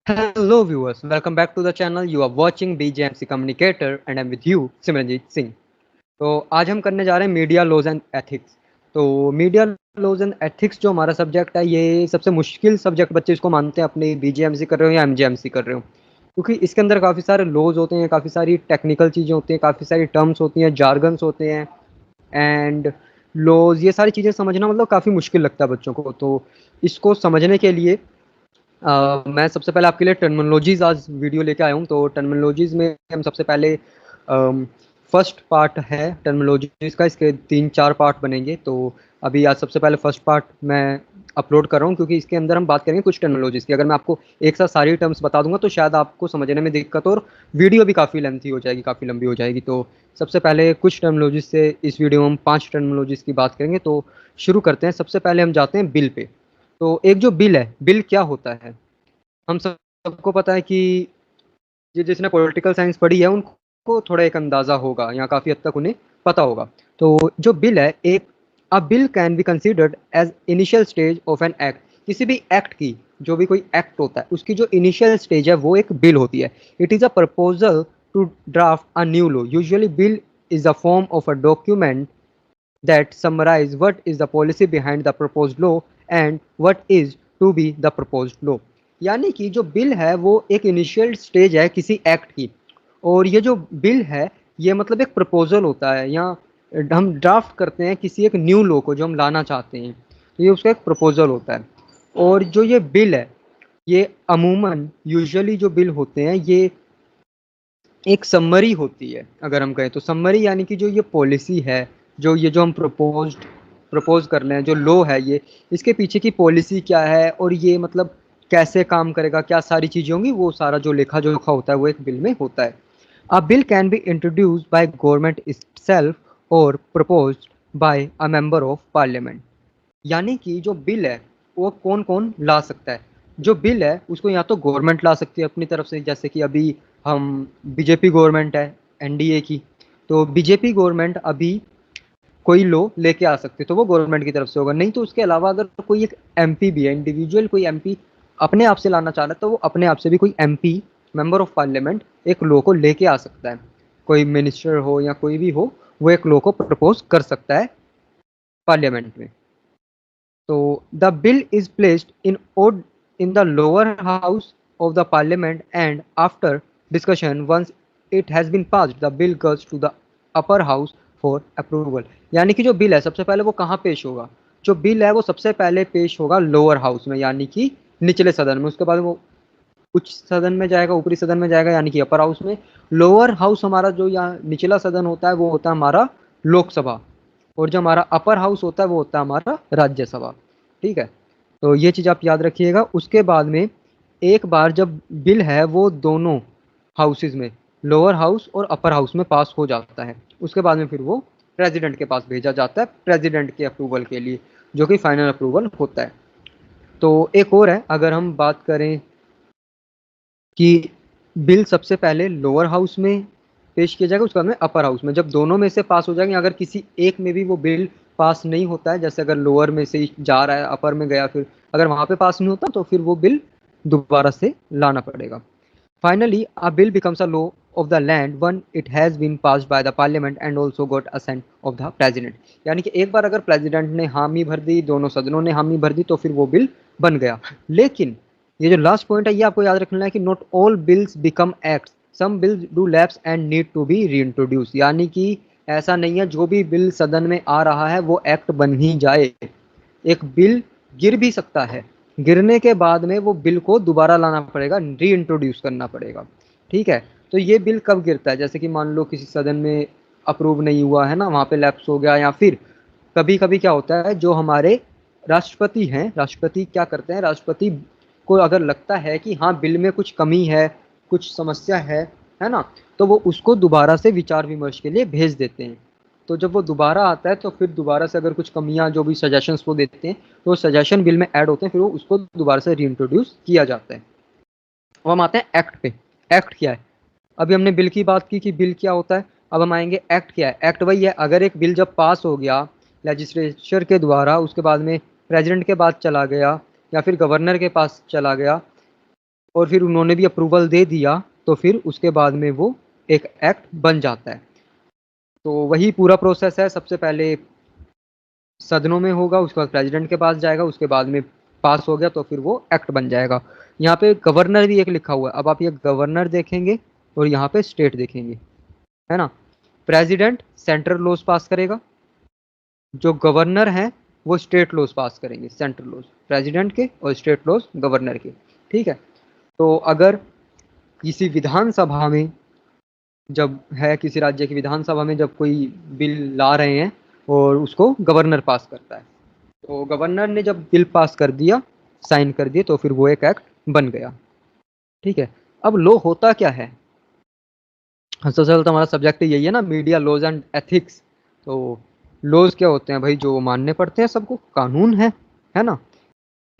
Hello viewers, welcome back to the channel. You are watching BJMC Communicator and I'm with you Simranjeet Singh. तो आज हम करने जा रहे हैं मीडिया लॉज एंड एथिक्स। तो मीडिया लॉज एंड एथिक्स जो हमारा सब्जेक्ट है, ये सबसे मुश्किल सब्जेक्ट बच्चे इसको मानते हैं, अपने बीजेएमसी कर रहे हो या एमजेएमसी कर रहे हो, क्योंकि इसके अंदर काफ़ी सारे लॉज होते हैं, काफ़ी सारी टेक्निकल चीज़ें होती हैं, काफ़ी सारी टर्म्स होती हैं, जार्गन्स होते हैं एंड लॉज, ये सारी चीज़ें समझना मतलब काफ़ी मुश्किल लगता है बच्चों को। तो इसको समझने के लिए मैं सबसे पहले आपके लिए टर्मिनोलॉजीज आज वीडियो लेके आया हूँ। तो टर्मिनोलॉजीज में हम सबसे पहले फर्स्ट पार्ट है टर्मिनोलॉजीज का, इसके 3-4 पार्ट बनेंगे। तो अभी आज सबसे पहले फर्स्ट पार्ट मैं अपलोड कर रहा हूँ, क्योंकि इसके अंदर हम बात करेंगे कुछ टर्मिनोलॉजीज की। अगर मैं आपको एक साथ सारी टर्म्स बता दूंगा तो शायद आपको समझने में दिक्कत हो और वीडियो भी काफ़ी लेंथी हो जाएगी, काफ़ी लंबी हो जाएगी। तो सबसे पहले कुछ टर्मिनोलॉजीज से इस वीडियो में हम 5 टर्मिनोलॉजीज की बात करेंगे। तो शुरू करते हैं। सबसे पहले हम जाते हैं बिल पे। तो एक जो बिल है, बिल क्या होता है, हम सबको पता है कि ये जिसने पॉलिटिकल साइंस पढ़ी है उनको थोड़ा एक अंदाजा होगा या काफी हद तक उन्हें पता होगा। तो जो बिल है, एक a bill can be considered as initial stage of an act. किसी भी एक्ट की, जो भी कोई एक्ट होता है उसकी जो इनिशियल स्टेज है वो एक बिल होती है। It is a proposal to draft a new law. Usually bill is a form of a document that summarize what is the policy behind the proposed law and what is to be the proposed law। यानी कि जो bill है वो एक initial stage है किसी act की, और ये जो बिल है ये मतलब एक प्रपोजल होता है, या हम ड्राफ्ट करते हैं किसी एक न्यू लॉ को जो हम लाना चाहते हैं, तो ये उसका एक प्रपोजल होता है। और जो ये बिल है, ये अमूमन यूजुअली जो बिल होते हैं ये एक समरी होती है। अगर हम कहें तो समरी यानी कि जो ये पॉलिसी है, जो हम प्रपोज कर रहे हैं, जो लॉ है ये, इसके पीछे की पॉलिसी क्या है और ये मतलब कैसे काम करेगा, क्या सारी चीज़ें होंगी, वो सारा जो लेखा जोखा होता है वो एक बिल में होता है। A bill can be introduced by government itself और proposed by a member of parliament. यानी कि जो बिल है वो कौन कौन ला सकता है। जो बिल है उसको या तो गवर्नमेंट ला सकती है अपनी तरफ से, जैसे कि अभी हम बीजेपी गवर्नमेंट है एनडीए की, तो बीजेपी गवर्नमेंट अभी कोई लॉ लेके आ सकते, तो वो गवर्नमेंट की तरफ से होगा। नहीं तो उसके अलावा अगर कोई एक एमपी भी है, इंडिविजुअल कोई एमपी अपने आप से लाना चाह रहा है, तो वो अपने आप से भी कोई एमपी, मेंबर ऑफ पार्लियामेंट, एक लॉ को लेके आ सकता है। कोई मिनिस्टर हो या कोई भी हो, वो एक लॉ को प्रपोज कर सकता है पार्लियामेंट में। So the bill is placed in the lower house of the parliament, and after discussion, once it has been passed, the bill goes to the upper house for approval। यानी कि जो bill है सबसे पहले वो कहाँ पेश होगा, जो बिल है वो सबसे पहले पेश होगा लोअर हाउस में, यानी कि निचले सदन में। उसके बाद वो उच्च सदन में जाएगा, ऊपरी सदन में जाएगा, यानी कि अपर हाउस में। लोअर हाउस हमारा जो यहाँ निचला सदन होता है वो होता है हमारा लोकसभा, और जो हमारा अपर हाउस होता है वो होता है हमारा राज्यसभा। ठीक है, तो ये चीज़ आप याद रखिएगा। उसके बाद में एक बार जब बिल है वो दोनों हाउसेज में, लोअर हाउस और अपर हाउस में पास हो जाता है, उसके बाद में फिर वो प्रेसिडेंट के पास भेजा जाता है, प्रेसिडेंट के अप्रूवल के लिए, जो कि फाइनल अप्रूवल होता है। तो एक और है, अगर हम बात करें कि बिल सबसे पहले लोअर हाउस में पेश किया जाएगा, उसके बाद में अपर हाउस में। जब दोनों में से पास हो जाएंगे, अगर किसी एक में भी वो बिल पास नहीं होता है, जैसे अगर लोअर में से ही जा रहा है अपर में गया, फिर अगर वहां पे पास नहीं होता तो फिर वो बिल दोबारा से लाना पड़ेगा। Finally a bill becomes a law of the land when it has been passed by the parliament and also got assent of the president. यानी कि एक बार अगर प्रेसिडेंट ने हामी भर दी, दोनों सदनों ने हामी भर दी, तो फिर वो बिल बन गया। लेकिन ये जो लास्ट पॉइंट है ये आपको याद रखना है कि not all bills become act, some bills do lapse and need to be reintroduce. यानी कि ऐसा नहीं है जो भी बिल सदन में आ रहा है वो एक्ट बन ही जाए। एक बिल गिर भी सकता है, गिरने के बाद में वो बिल को दोबारा लाना पड़ेगा, री इंट्रोड्यूस करना पड़ेगा। ठीक है, तो ये बिल कब गिरता है, जैसे कि मान लो किसी सदन में अप्रूव नहीं हुआ है ना, वहाँ पे लैप्स हो गया, या फिर कभी कभी क्या होता है, जो हमारे राष्ट्रपति हैं, राष्ट्रपति क्या करते हैं, राष्ट्रपति को अगर लगता है कि हाँ बिल में कुछ कमी है, कुछ समस्या है ना, तो वो उसको दोबारा से विचार विमर्श के लिए भेज देते हैं। तो जब वो दोबारा आता है तो फिर दोबारा से अगर कुछ कमियां, जो भी सजेशंस वो देते हैं, तो सजेशन बिल में ऐड होते हैं, फिर वो उसको दोबारा से रीइंट्रोड्यूस किया जाता है। अब हम आते हैं एक्ट पे। एक्ट क्या है, अभी हमने बिल की बात की कि बिल क्या होता है, अब हम आएंगे एक्ट क्या है। एक्ट वही है, अगर एक बिल जब पास हो गया लेजिस्लेचर के द्वारा, उसके बाद में प्रेसिडेंट के पास चला गया या फिर गवर्नर के पास चला गया, और फिर उन्होंने भी अप्रूवल दे दिया, तो फिर उसके बाद में वो एक एक्ट बन जाता है। तो वही पूरा प्रोसेस है, सबसे पहले सदनों में होगा, उसके बाद प्रेसिडेंट के पास जाएगा, उसके बाद में पास हो गया तो फिर वो एक्ट बन जाएगा। यहाँ पे गवर्नर भी एक लिखा हुआ है, अब आप ये गवर्नर देखेंगे और यहाँ पे स्टेट देखेंगे, है ना। प्रेसिडेंट सेंट्रल लॉज पास करेगा, जो गवर्नर है वो स्टेट लॉज पास करेंगे, सेंट्रल लॉज प्रेसिडेंट के और स्टेट लॉज गवर्नर के। ठीक है। तो अगर किसी विधानसभा में, जब है किसी राज्य की विधानसभा में जब कोई बिल ला रहे हैं और उसको गवर्नर पास करता है, तो गवर्नर ने जब बिल पास कर दिया, साइन कर दिए, तो फिर वो एक एक्ट बन गया। ठीक है। अब लॉ होता क्या है? सबसे पहले तो हमारा सब्जेक्ट यही है ना, मीडिया लॉज एंड एथिक्स। तो लॉज क्या होते हैं भाई? जो मानने पड़ते हैं सबको, कानून है ना।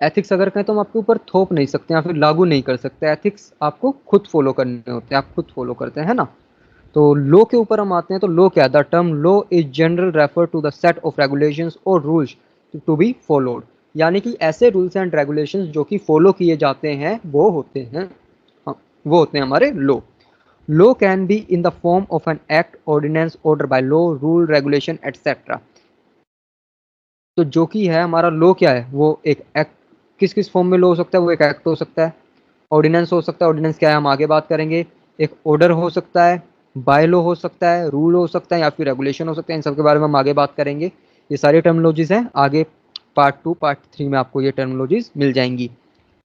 एथिक्स अगर कहें तो हम आपके ऊपर थोप नहीं सकते या फिर लागू नहीं कर सकते, एथिक्स आपको खुद फॉलो करने होते हैं, आप खुद फॉलो करते हैं, है ना। तो लॉ के ऊपर हम आते हैं, तो लॉ क्या है? The term law is general refer to the set of regulations और रूल्स टू बी फॉलोड। यानी कि ऐसे रूल्स एंड रेगुलेशंस जो कि फॉलो किए जाते हैं वो होते हैं, हाँ, वो होते हैं हमारे law. Law can be in the form of an act, ordinance, order bylaw, rule, regulation etcetera. तो जो कि है हमारा लॉ क्या है? वो एक एक्ट, किस किस फॉर्म में लॉ हो सकता है? वो एक एक्ट हो सकता है, ऑर्डिनेंस हो सकता है, ऑर्डिनेंस क्या है हम आगे बात करेंगे, एक ऑर्डर हो सकता है, बाय लॉ हो सकता है, रूल हो सकता है, या फिर रेगुलेशन हो सकता है। इन सब के बारे में हम आगे बात करेंगे। ये सारी टर्मिनोलॉजीज हैं, आगे पार्ट 2 पार्ट 3 में आपको ये टर्मिनोलॉजीज मिल जाएंगी।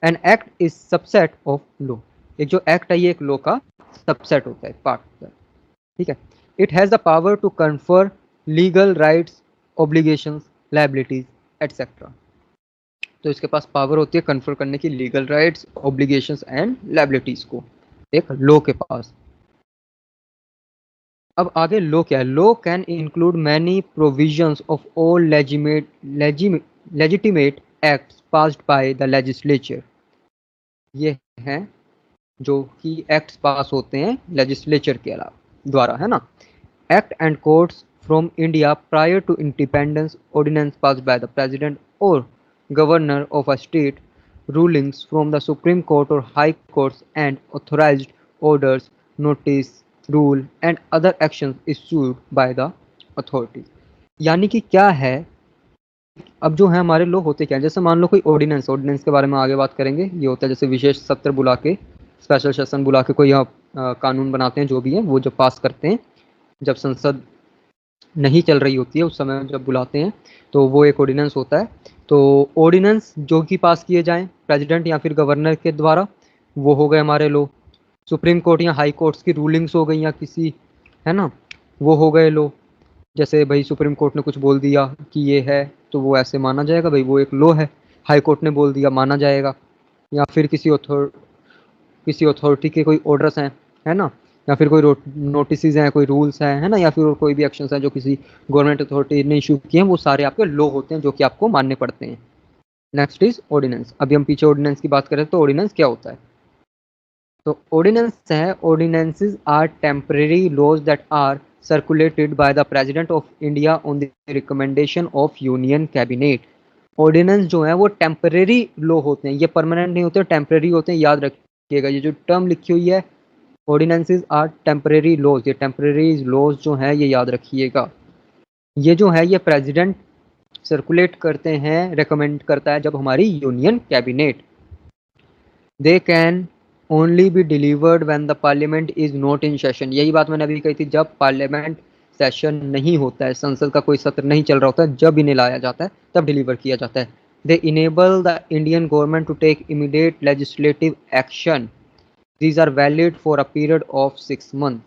An act is subset of law. एक जो एक्ट है ये एक लॉ का सबसेट होता है, पार्ट होता है। ठीक है। It has the power to confer legal rights, obligations, liabilities etcetera. तो इसके पास पावर होती है कन्फर करने की legal rights, obligations and liabilities को, एक लॉ के पास। अब आगे लॉ क्या है? Law can include many provisions of all legitimate acts passed by the legislature. ये हैं जो कि एक्ट्स पास होते हैं लेजिस्लेचर के अलावा द्वारा, है ना। Act and codes from India prior to independence, ordinance passed by the president और governor of a state, rulings from the Supreme Court or High Courts, and authorized orders, notice, rule, and other actions issued by the authority। यानी कि क्या है? अब जो है हमारे लोग होते क्या है? जैसे मान लो कोई ऑर्डिनेंस, ऑर्डिनेंस के बारे में आगे बात करेंगे। ये होता है जैसे विशेष सत्र बुला के, स्पेशल सेशन बुला के कोई कानून बनाते हैं, जो भी है वो जब पास करते हैं, जब संसद नहीं चल रही होती है उस समय जब बुलाते हैं, तो वो एक ऑर्डिनेंस होता है। तो ऑर्डिनेंस जो कि पास किए जाएं प्रेसिडेंट या फिर गवर्नर के द्वारा, वो हो गए हमारे लॉ। सुप्रीम कोर्ट या हाई कोर्ट्स की रूलिंग्स हो गई या किसी, है ना, वो हो गए लॉ। जैसे भाई सुप्रीम कोर्ट ने कुछ बोल दिया कि ये है, तो वो ऐसे माना जाएगा भाई, वो एक लॉ है। हाई कोर्ट ने बोल दिया, माना जाएगा। या फिर किसी अथॉरिटी के कोई ऑर्डर्स हैं, है ना, या फिर कोई नोटिस हैं, कोई रूल्स हैं, है ना, या फिर कोई भी एक्शंस हैं जो किसी गवर्नमेंट अथॉरिटी ने इशू किए हैं, वो सारे आपके लॉ होते हैं जो कि आपको मानने पड़ते हैं। Next is ordinance. अभी हम पीछे ऑर्डिनेंस की बात करें तो ऑर्डिनेंस क्या होता है? तो ऑर्डिनेंस है, ordinances are temporary laws that are circulated by the president of India on the recommendation of union cabinet. Ordinance जो है वो टेम्परेरी लॉ होते हैं, ये परमानेंट नहीं होते, टेम्परेरी होते हैं, याद रखिएगा। ये जो टर्म लिखी हुई है, ऑर्डिनेंसेस आर टेम्परेरी लॉज, ये टेम्परेरी लॉज जो है ये याद रखिएगा। ये जो है ये प्रेसिडेंट सर्कुलेट करते हैं, रेकमेंड करता है जब हमारी union cabinet. They can only be delivered when the parliament is not in session. यही बात मैंने अभी कही थी, जब पार्लियामेंट सेशन नहीं होता है, संसद का कोई सत्र नहीं चल रहा होता है, जब इन्हें लाया जाता है तब डिलीवर किया जाता है। They enable the Indian government to take immediate legislative action. These are valid for a period of 6 month.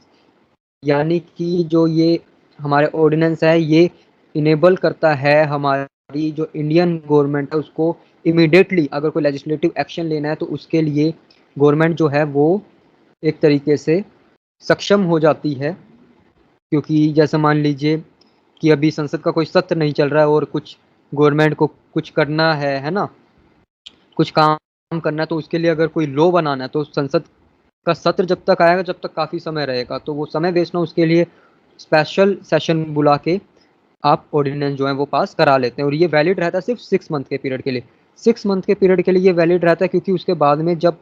यानी कि जो ये हमारे ऑर्डिनेंस है, ये इनेबल करता है हमारी जो इंडियन गवर्नमेंट है उसको इमीडिएटली अगर कोई लेजिस्लेटिव एक्शन लेना है, तो उसके लिए गवर्नमेंट जो है वो एक तरीके से सक्षम हो जाती है। क्योंकि जैसे मान लीजिए कि अभी संसद का कोई सत्र नहीं चल रहा है और कुछ गवर्नमेंट को कुछ करना है ना, कुछ काम करना है, तो उसके लिए अगर कोई लॉ बनाना है, तो संसद का सत्र जब तक आएगा, जब तक काफ़ी समय रहेगा, तो वो समय वेस्ट ना, उसके लिए स्पेशल सेशन बुला के आप ऑर्डिनेंस जो है वो पास करा लेते हैं। और ये वैलिड रहता है सिर्फ 6 मंथ के पीरियड के लिए। 6 मंथ के पीरियड के लिए ये वैलिड रहता है, क्योंकि उसके बाद में जब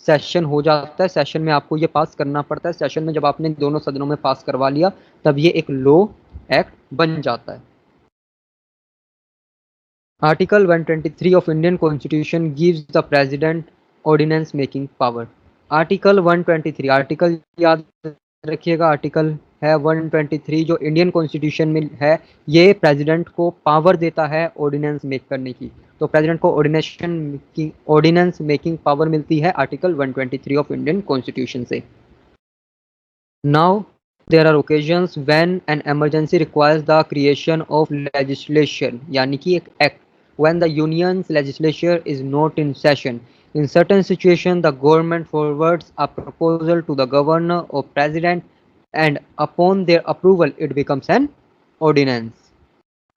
सेशन हो जाता है, सेशन में आपको ये पास करना पड़ता है। सेशन में जब आपने दोनों सदनों में पास करवा लिया तब ये एक लॉ एक्ट बन जाता है। Article 123 of Indian constitution gives the president ordinance making power. Article 123, article याद रखिएगा, आर्टिकल है 123 जो इंडियन कॉन्स्टिट्यूशन में है, ये प्रेसिडेंट को पावर देता है ऑर्डिनेंस मेक करने की। तो प्रेसिडेंट को ऑर्डिनेंस मेकिंग पावर मिलती है आर्टिकल 123 ऑफ इंडियन कॉन्स्टिट्यूशन से। Now there are occasions when an emergency requires the creation of legislation, यानी कि एक act, when the union's legislature is not in session. In certain situations, the government forwards a proposal to the governor or president, and upon their approval, it becomes an ordinance.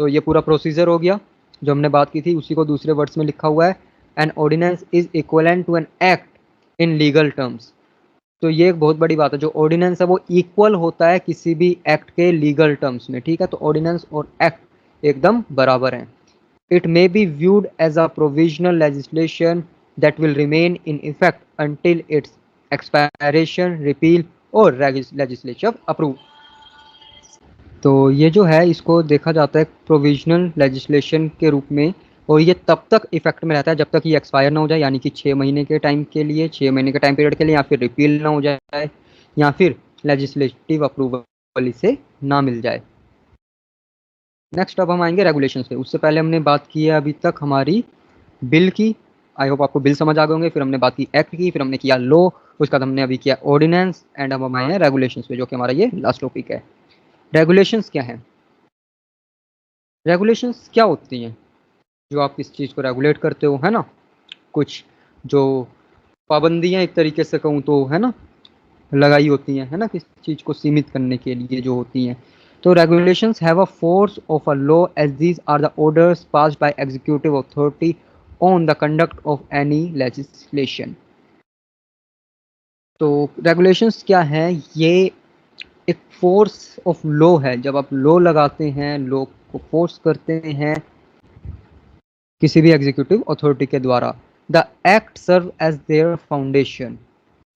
तो ये पूरा procedure हो गया जो हमने बात की थी, उसी को दूसरे वर्ड्स में लिखा हुआ है। An ordinance is equivalent to an act in legal terms. तो ये एक बहुत बड़ी बात है, जो ऑर्डिनेंस है वो इक्वल होता है किसी भी एक्ट के लीगल टर्म्स में, ठीक है। तो ऑर्डिनेंस और एक्ट एकदम बराबर हैं। It may be viewed as a provisional legislation that will remain in effect until its expiration, repeal और लेजिस्लेचर अप्रूव। तो ये जो है इसको देखा जाता है प्रोविजनल लेजिस्लेशन के रूप में, और ये तब तक इफेक्ट में रहता है जब तक ये एक्सपायर ना हो जाए, यानी कि 6 महीने के टाइम के लिए, 6 महीने के टाइम पीरियड के लिए, या फिर रिपील ना हो जाए, या फिर लेजिस्लेटिव अप्रूवल इसे ना मिल जाए। नेक्स्ट अब हम आएंगे रेगुलेशंस पे। उससे पहले हमने बात की है अभी तक हमारी बिल की, आई होप आपको बिल समझ आ गए होंगे। फिर हमने बात की एक्ट की, फिर हमने किया लॉ, उसके बाद हमने अभी किया ऑर्डिनेंस, एंड अब हम आए हैं रेगुलेशंस पे, जो कि हमारा ये लास्ट टॉपिक है। रेगुलेशंस क्या है? रेगुलेशंस क्या होती हैं? जो आप किस चीज़ को रेगुलेट करते हो, है ना, कुछ जो पाबंदियां एक तरीके से कहूँ तो, है ना, लगाई होती हैं, है ना, किस चीज़ को सीमित करने के लिए जो होती हैं। तो regulations have a force of a law as these are the orders passed by executive authority on the conduct of any legislation. तो रेगुलेशंस क्या है? ये एक फोर्स ऑफ लॉ है। जब आप लॉ लगाते हैं, लॉ को फोर्स करते हैं किसी भी एग्जीक्यूटिव अथॉरिटी के द्वारा, the act serve as their foundation.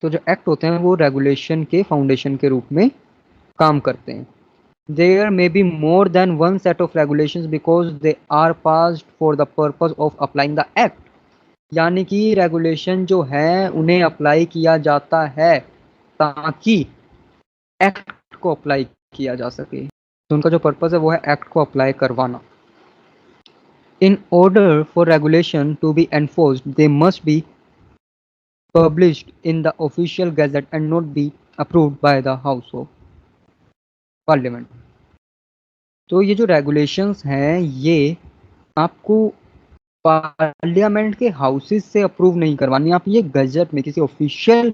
तो जो एक्ट होते हैं वो रेगुलेशन के फाउंडेशन के रूप में काम करते हैं। There may be more than one set of regulations because they are passed for the purpose of applying the act. यानी कि रेगुलेशन जो है उन्हें अप्लाई किया जाता है ताकि एक्ट को अप्लाई किया जा सके। तो उनका जो पर्पज है वो है एक्ट को अप्लाई करवाना। In order for regulation to be enforced, they must be published in the official gazette and not be approved by the House of Parliament. तो ये जो regulations हैं ये आपको पार्लियामेंट के हाउसेस से अप्रूव नहीं करवानी, आप ये गजट में किसी ऑफिशियल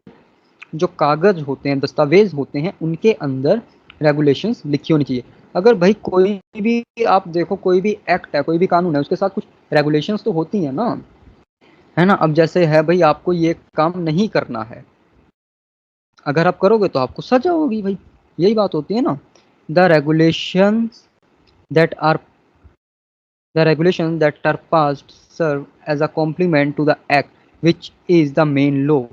जो कागज होते हैं, दस्तावेज होते हैं, उनके अंदर रेगुलेशंस लिखी होनी चाहिए। अगर भाई कोई भी आप देखो, कोई भी एक्ट है, कोई भी कानून है, उसके साथ कुछ रेगुलेशंस तो होती हैं ना, है ना। अब जैसे है भाई, आपको ये काम नहीं करना है, अगर आप करोगे तो आपको सजा होगी भाई, यही बात होती है ना। The regulations that are The regulations that are passed serve as a complement to the Act, which is the main law,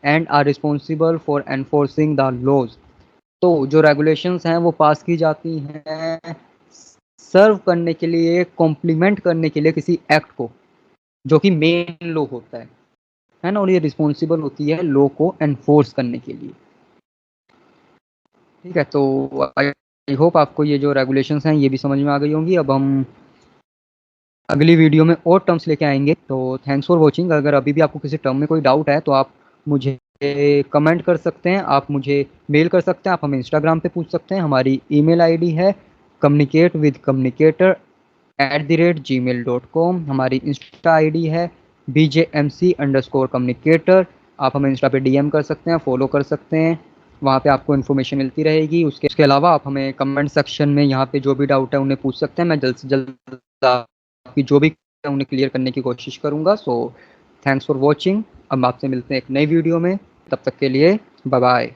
and are responsible for enforcing the laws. तो जो regulations हैं वो पास की जाती हैं सर्व करने के लिए, कॉम्प्लीमेंट करने के लिए किसी एक्ट को, जो कि मेन लॉ होता है ना, और ये रिस्पॉन्सिबल होती है लॉ को एनफोर्स करने के लिए। ठीक है, तो आई होप आपको ये जो रेगुलेशंस हैं ये भी समझ में आ गई होंगी। अब हम अगली वीडियो में और टर्म्स लेके आएंगे। तो थैंक्स फॉर वॉचिंग। अगर अभी भी आपको किसी टर्म में कोई डाउट है तो आप मुझे कमेंट कर सकते हैं, आप मुझे मेल कर सकते हैं, आप हमें इंस्टाग्राम पे पूछ सकते हैं। हमारी ईमेल आईडी है communicatewithcommunicator@gmail.com। हमारी इंस्टा आईडी है bjmc_communicator। आप हमें इंस्टा पे डीएम कर सकते हैं, फॉलो कर सकते हैं, वहाँ पे आपको इन्फॉर्मेशन मिलती रहेगी। उसके अलावा आप हमें कमेंट सेक्शन में यहाँ पे जो भी डाउट है उन्हें पूछ सकते हैं। मैं जल्द से जल्द आपकी जो भी उन्हें क्लियर करने की कोशिश करूँगा। So thanks for watching. अब आपसे मिलते हैं एक नई वीडियो में, तब तक के लिए बाय बाय।